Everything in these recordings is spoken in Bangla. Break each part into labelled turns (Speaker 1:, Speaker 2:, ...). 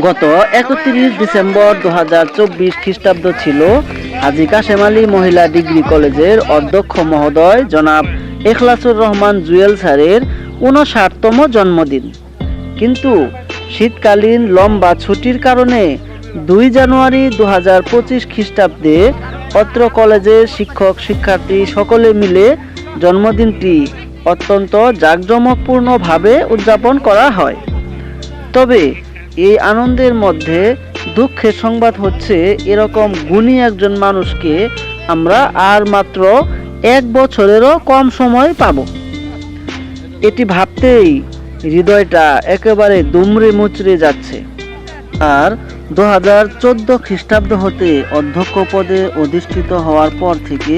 Speaker 1: গত 31 ডিসেম্বর 2024 খ্রিস্টাব্দ ছিল হাজী কাশেম আলী মহিলা ডিগ্রি কলেজের অধ্যক্ষ মহোদয় জনাব এখলাসুর রহমান জুয়েল স্যারের 59তম জন্মদিন। কিন্তু শীতকালীন লম্বা ছুটির কারণে 2 জানুয়ারি 2025 খ্রিস্টাব্দে অত্র কলেজের শিক্ষক শিক্ষার্থী সকলে মিলে জন্মদিনটি অত্যন্ত জাঁকজমকপূর্ণভাবে উদযাপন করা হয়। তবে এই আনন্দের মধ্যে দুঃখের সংবাদ হচ্ছে, এরকম গুণী একজন মানুষকে আমরা আর মাত্র 1 বছরেরও কম সময় পাব। এটি ভাবতেই হৃদয়টা একেবারে দুমড়ে মুচড়ে যাচ্ছে। আর 2014 খ্রিস্টাব্দ হতে অধ্যক্ষ পদে অধিষ্ঠিত হওয়ার পর থেকে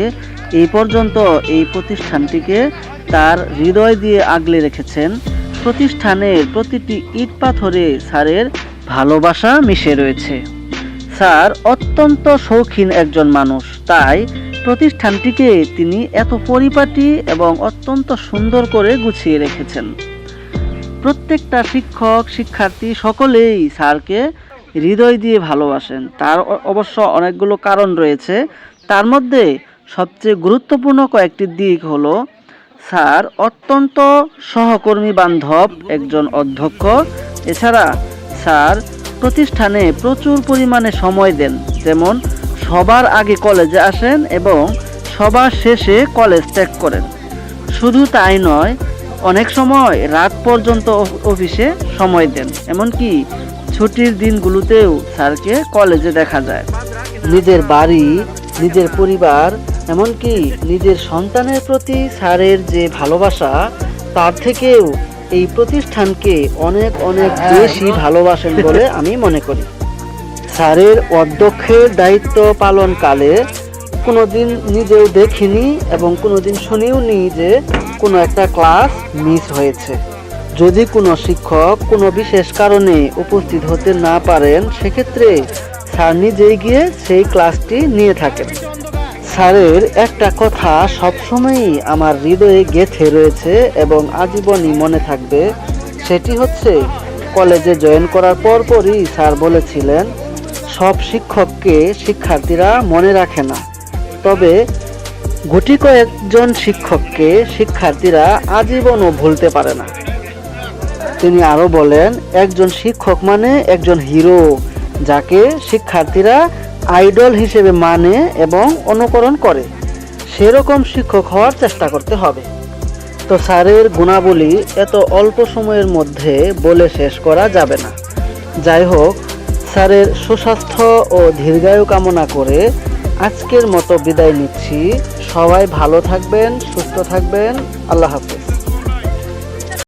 Speaker 1: এই পর্যন্ত এই প্রতিষ্ঠানটিকে তার হৃদয় দিয়ে আগলে রেখেছেন। প্রতিষ্ঠানের প্রতিটি ইট পাথরে স্যারের ভালোবাসা মিশে রয়েছে। স্যার অত্যন্ত শৌখিন একজন মানুষ, তাই প্রতিষ্ঠানটিকে তিনি এত পরিপাটি এবং অত্যন্ত সুন্দর করে গুছিয়ে রেখেছেন। প্রত্যেকটা শিক্ষক শিক্ষার্থী সকলেই স্যারকে হৃদয় দিয়ে ভালোবাসেন। তার অবশ্য অনেকগুলো কারণ রয়েছে, তার মধ্যে সবচেয়ে গুরুত্বপূর্ণ কয়েকটি দিক হলো, স্যার অত্যন্ত সহকর্মী বান্ধব একজন অধ্যক্ষ। এছাড়া স্যার প্রতিষ্ঠানে প্রচুর পরিমাণে সময় দেন, যেমন সবার আগে কলেজে আসেন এবং সবার শেষে কলেজ ত্যাগ করেন। শুধু তাই নয়, অনেক সময় রাত পর্যন্ত অফিসে সময় দেন, এমনকি ছুটির দিনগুলোতেও স্যারকে কলেজে দেখা যায়। নিজের বাড়ি, নিজের পরিবার, এমনকি নিজের সন্তানের প্রতি স্যারের যে ভালোবাসা, তার থেকেও এই প্রতিষ্ঠানকে অনেক অনেক বেশি ভালোবাসেন বলে আমি মনে করি। স্যারের অধ্যক্ষের দায়িত্ব পালনকালে কোনোদিন নিজেও দেখিনি এবং কোনোদিন শুনিও নি যে কোনো একটা ক্লাস মিস হয়েছে। যদি কোনো শিক্ষক কোনো বিশেষ কারণে উপস্থিত হতে না পারেন, সেক্ষেত্রে স্যার নিজেই গিয়ে সেই ক্লাসটি নিয়ে থাকেন। স্যারের একটা কথা সবসময়ই আমার হৃদয়ে গেঁথে রয়েছে এবং আজীবনই মনে থাকবে। সেটি হচ্ছে, কলেজে জয়েন করার পরপরই স্যার বলেছিলেন, সব শিক্ষককে শিক্ষার্থীরা মনে রাখে না, তবে গুটি কয়েকজন শিক্ষককে শিক্ষার্থীরা আজীবনও ভুলতে পারে না। তিনি আরও বলেন, একজন শিক্ষক মানে একজন হিরো, যাকে শিক্ষার্থীরা আইডল হিসেবে মানে এবং অনুকরণ করে। সেরকম শিক্ষক হওয়ার চেষ্টা করতে হবে। তো স্যারের গুণাবলী এত অল্প সময়ের মধ্যে বলে শেষ করা যাবে না। যাই হোক, স্যারের সুস্বাস্থ্য ও দীর্ঘায়ু কামনা করে আজকের মতো বিদায় নিচ্ছি। সবাই ভালো থাকবেন, সুস্থ থাকবেন। আল্লাহ হাফেজ।